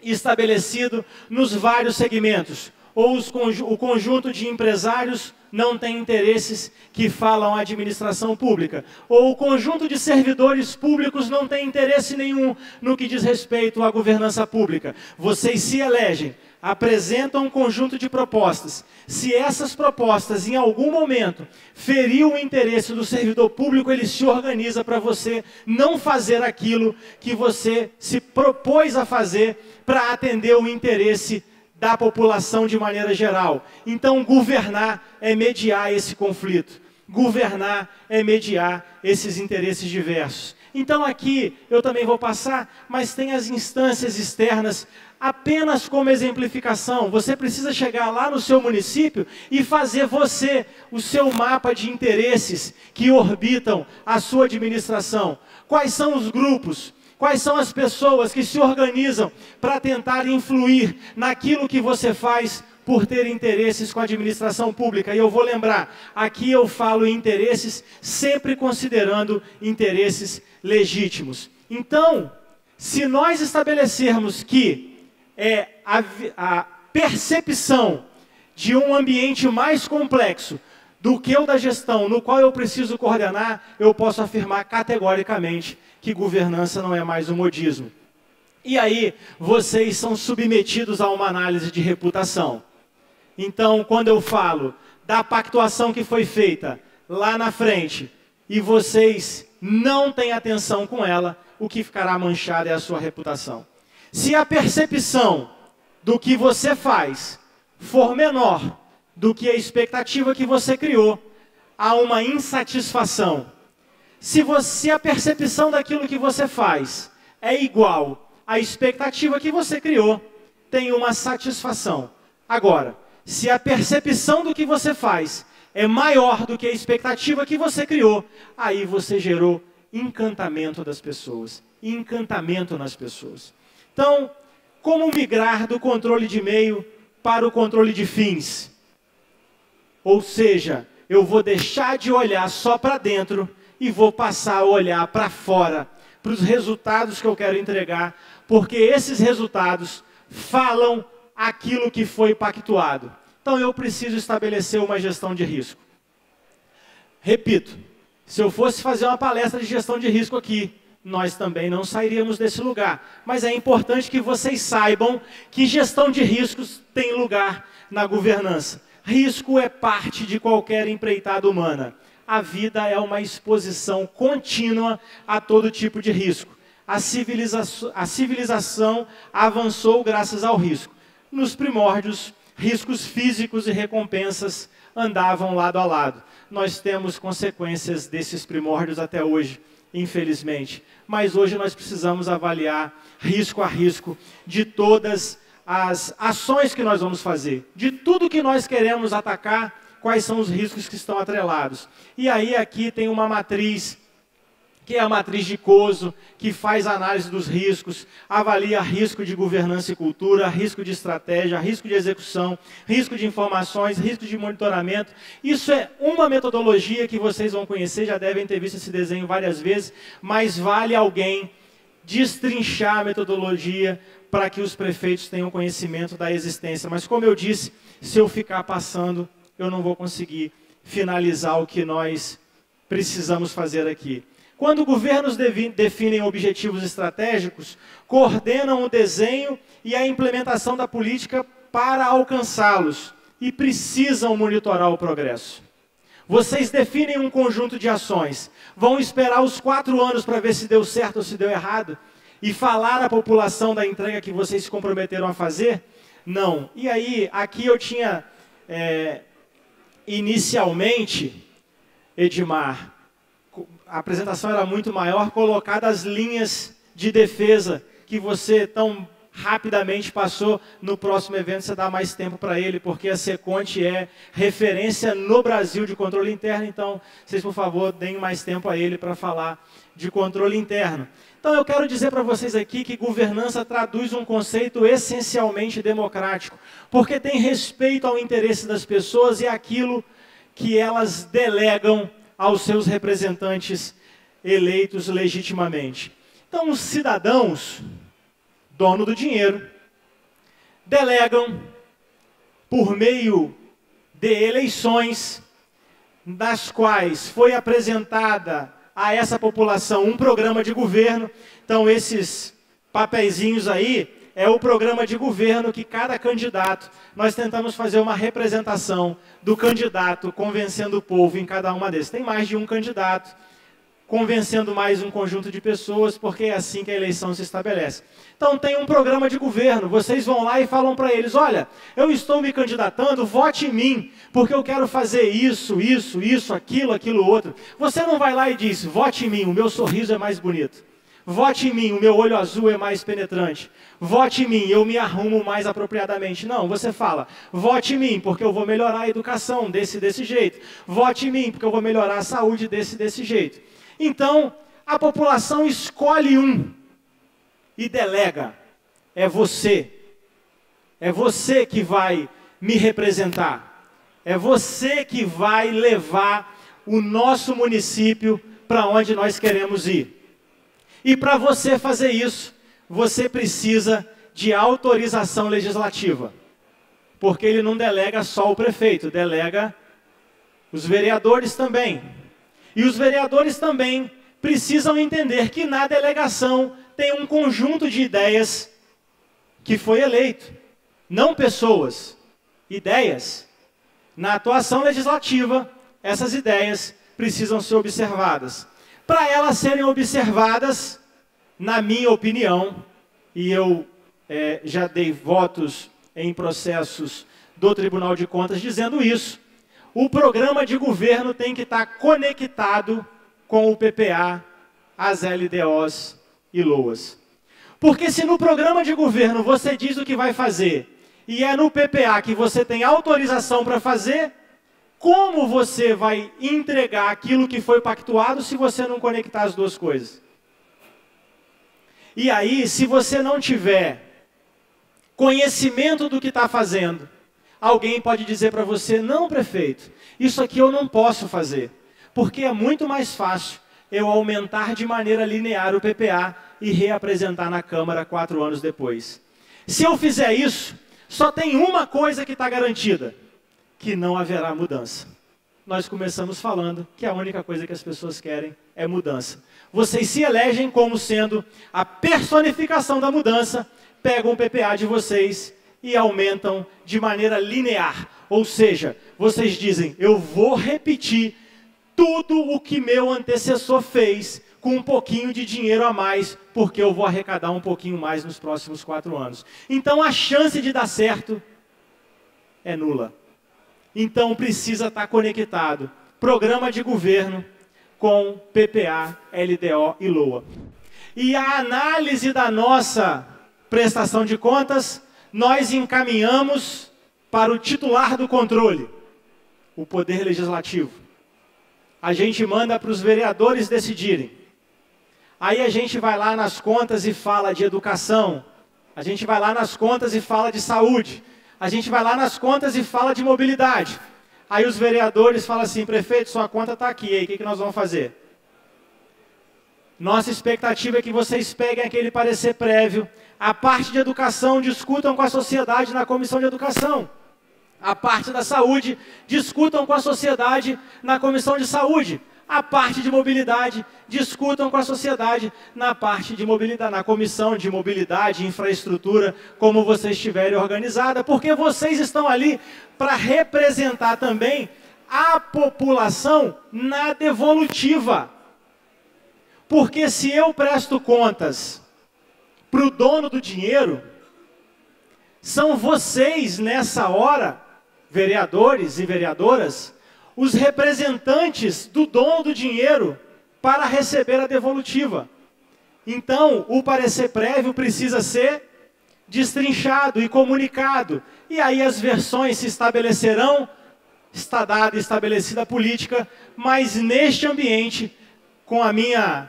estabelecido nos vários segmentos, ou o conjunto de empresários não tem interesses que falam à administração pública, ou o conjunto de servidores públicos não tem interesse nenhum no que diz respeito à governança pública. Vocês se elegem, apresentam um conjunto de propostas. Se essas propostas, em algum momento, feriam o interesse do servidor público, ele se organiza para você não fazer aquilo que você se propôs a fazer para atender o interesse da população de maneira geral. Então, governar é mediar esse conflito. Governar é mediar esses interesses diversos. Então, aqui, eu também vou passar, mas tem as instâncias externas, apenas como exemplificação. Você precisa chegar lá no seu município e fazer você o seu mapa de interesses que orbitam a sua administração. Quais são os grupos? Quais são as pessoas que se organizam para tentar influir naquilo que você faz por ter interesses com a administração pública? E eu vou lembrar, aqui eu falo em interesses sempre considerando interesses legítimos. Então, se nós estabelecermos que a percepção de um ambiente mais complexo do que o da gestão, no qual eu preciso coordenar, eu posso afirmar categoricamente que governança não é mais um modismo. E aí, vocês são submetidos a uma análise de reputação. Então, quando eu falo da pactuação que foi feita lá na frente, e vocês não têm atenção com ela, o que ficará manchado é a sua reputação. Se a percepção do que você faz for menor do que a expectativa que você criou, há uma insatisfação. Se a percepção daquilo que você faz é igual à expectativa que você criou, tem uma satisfação. Agora, se a percepção do que você faz é maior do que a expectativa que você criou, aí você gerou encantamento das pessoas, encantamento nas pessoas. Então, como migrar do controle de meio para o controle de fins? Ou seja, eu vou deixar de olhar só para dentro e vou passar a olhar para fora, para os resultados que eu quero entregar, porque esses resultados falam aquilo que foi pactuado. Então eu preciso estabelecer uma gestão de risco. Repito, se eu fosse fazer uma palestra de gestão de risco aqui, nós também não sairíamos desse lugar. Mas é importante que vocês saibam que gestão de riscos tem lugar na governança. Risco é parte de qualquer empreitada humana. A vida é uma exposição contínua a todo tipo de risco. A civilização avançou graças ao risco. Nos primórdios, riscos físicos e recompensas andavam lado a lado. Nós temos consequências desses primórdios até hoje, infelizmente. Mas hoje nós precisamos avaliar risco a risco de todas as ações que nós vamos fazer, de tudo que nós queremos atacar, quais são os riscos que estão atrelados. E aí aqui tem uma matriz, que é a matriz de Coso, que faz análise dos riscos, avalia risco de governança e cultura, risco de estratégia, risco de execução, risco de informações, risco de monitoramento. Isso é uma metodologia que vocês vão conhecer, já devem ter visto esse desenho várias vezes, mas vale alguém destrinchar a metodologia para que os prefeitos tenham conhecimento da existência. Mas como eu disse, se eu ficar passando, eu não vou conseguir finalizar o que nós precisamos fazer aqui. Quando governos definem objetivos estratégicos, coordenam o desenho e a implementação da política para alcançá-los e precisam monitorar o progresso. Vocês definem um conjunto de ações, vão esperar os 4 anos para ver se deu certo ou se deu errado e falar à população da entrega que vocês se comprometeram a fazer? Não. E aí, aqui eu tinha, inicialmente, Edmar, a apresentação era muito maior, colocado as linhas de defesa que você tão rapidamente passou, no próximo evento você dá mais tempo para ele, porque a Seconte é referência no Brasil de controle interno, então vocês, por favor, deem mais tempo a ele para falar de controle interno. Então eu quero dizer para vocês aqui que governança traduz um conceito essencialmente democrático, porque tem respeito ao interesse das pessoas e àquilo que elas delegam aos seus representantes eleitos legitimamente. Então os cidadãos, dono do dinheiro, delegam por meio de eleições, das quais foi apresentada a essa população um programa de governo. Então esses papeizinhos aí é o programa de governo que cada candidato, nós tentamos fazer uma representação do candidato convencendo o povo em cada uma desses. Tem mais de um candidato, convencendo mais um conjunto de pessoas, porque é assim que a eleição se estabelece. Então tem um programa de governo, vocês vão lá e falam para eles, olha, eu estou me candidatando, vote em mim, porque eu quero fazer isso, isso, isso, aquilo outro. Você não vai lá e diz, vote em mim, o meu sorriso é mais bonito. Vote em mim, o meu olho azul é mais penetrante. Vote em mim, eu me arrumo mais apropriadamente. Não, você fala, vote em mim, porque eu vou melhorar a educação desse jeito. Vote em mim, porque eu vou melhorar a saúde desse jeito. Então, a população escolhe um e delega. É você. É você que vai me representar. É você que vai levar o nosso município para onde nós queremos ir. E para você fazer isso, você precisa de autorização legislativa. Porque ele não delega só o prefeito, delega os vereadores também. E os vereadores também precisam entender que na delegação tem um conjunto de ideias que foi eleito. Não pessoas, ideias. Na atuação legislativa, essas ideias precisam ser observadas. Para elas serem observadas, na minha opinião, e eu já dei votos em processos do Tribunal de Contas dizendo isso, o programa de governo tem que estar conectado com o PPA, as LDOs e LOAs. Porque se no programa de governo você diz o que vai fazer, e é no PPA que você tem autorização para fazer, como você vai entregar aquilo que foi pactuado se você não conectar as duas coisas? E aí, se você não tiver conhecimento do que está fazendo, alguém pode dizer para você, não, prefeito, isso aqui eu não posso fazer, porque é muito mais fácil eu aumentar de maneira linear o PPA e reapresentar na Câmara 4 anos depois. Se eu fizer isso, só tem uma coisa que está garantida, que não haverá mudança. Nós começamos falando que a única coisa que as pessoas querem é mudança. Vocês se elegem como sendo a personificação da mudança, pegam o PPA de vocês e aumentam de maneira linear. Ou seja, vocês dizem, eu vou repetir tudo o que meu antecessor fez com um pouquinho de dinheiro a mais, porque eu vou arrecadar um pouquinho mais nos próximos 4 anos. Então a chance de dar certo é nula. Então precisa estar conectado programa de governo com PPA, LDO e LOA. E a análise da nossa prestação de contas, nós encaminhamos para o titular do controle, o Poder Legislativo. A gente manda para os vereadores decidirem. Aí a gente vai lá nas contas e fala de educação, a gente vai lá nas contas e fala de saúde, a gente vai lá nas contas e fala de mobilidade. Aí os vereadores falam assim, prefeito, sua conta está aqui, aí o que nós vamos fazer? Nossa expectativa é que vocês peguem aquele parecer prévio, a parte de educação discutam com a sociedade na comissão de educação. A parte da saúde discutam com a sociedade na comissão de saúde. A parte de mobilidade discutam com a sociedade na parte de mobilidade, na comissão de mobilidade e infraestrutura, como vocês estiverem organizada, porque vocês estão ali para representar também a população na devolutiva. Porque se eu presto contas para o dono do dinheiro, são vocês nessa hora, vereadores e vereadoras, os representantes do dono do dinheiro para receber a devolutiva. Então, o parecer prévio precisa ser destrinchado e comunicado. E aí as versões se estabelecerão, está dada e estabelecida a política, mas neste ambiente, com a minha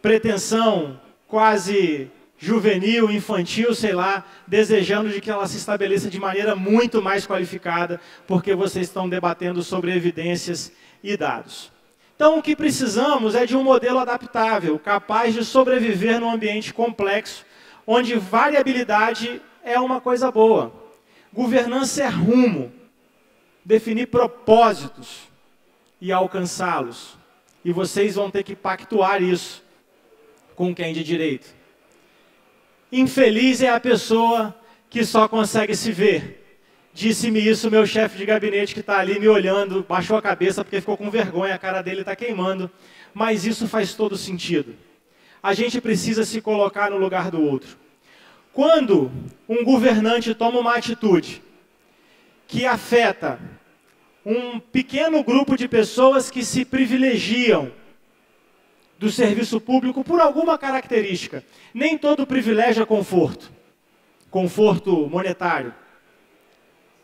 pretensão quase juvenil, infantil, sei lá, desejando de que ela se estabeleça de maneira muito mais qualificada, porque vocês estão debatendo sobre evidências e dados. Então, o que precisamos é de um modelo adaptável, capaz de sobreviver num ambiente complexo, onde variabilidade é uma coisa boa. Governança é rumo, definir propósitos e alcançá-los. E vocês vão ter que pactuar isso com quem de direito. Infeliz é a pessoa que só consegue se ver. Disse-me isso meu chefe de gabinete que está ali me olhando, baixou a cabeça porque ficou com vergonha, a cara dele está queimando. Mas isso faz todo sentido. A gente precisa se colocar no lugar do outro. Quando um governante toma uma atitude que afeta um pequeno grupo de pessoas que se privilegiam do serviço público por alguma característica. Nem todo privilégio é conforto. Conforto monetário.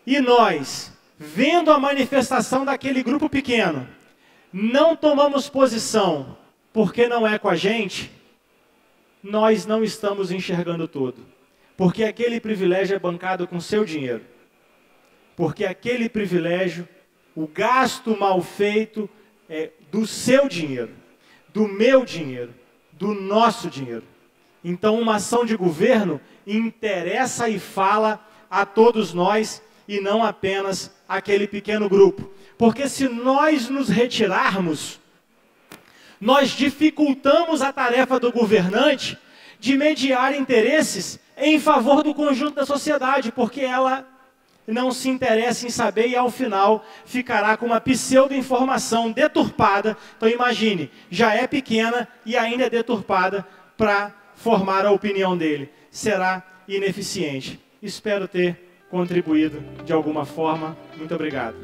E nós, vendo a manifestação daquele grupo pequeno, não tomamos posição porque não é com a gente, nós não estamos enxergando todo. Porque aquele privilégio é bancado com seu dinheiro. Porque aquele privilégio, o gasto mal feito é do seu dinheiro, do meu dinheiro, do nosso dinheiro. Então, uma ação de governo interessa e fala a todos nós e não apenas aquele pequeno grupo. Porque se nós nos retirarmos, nós dificultamos a tarefa do governante de mediar interesses em favor do conjunto da sociedade, porque ela não se interessa em saber e, ao final, ficará com uma pseudo-informação deturpada. Então, imagine, já é pequena e ainda é deturpada para formar a opinião dele. Será ineficiente. Espero ter contribuído de alguma forma. Muito obrigado.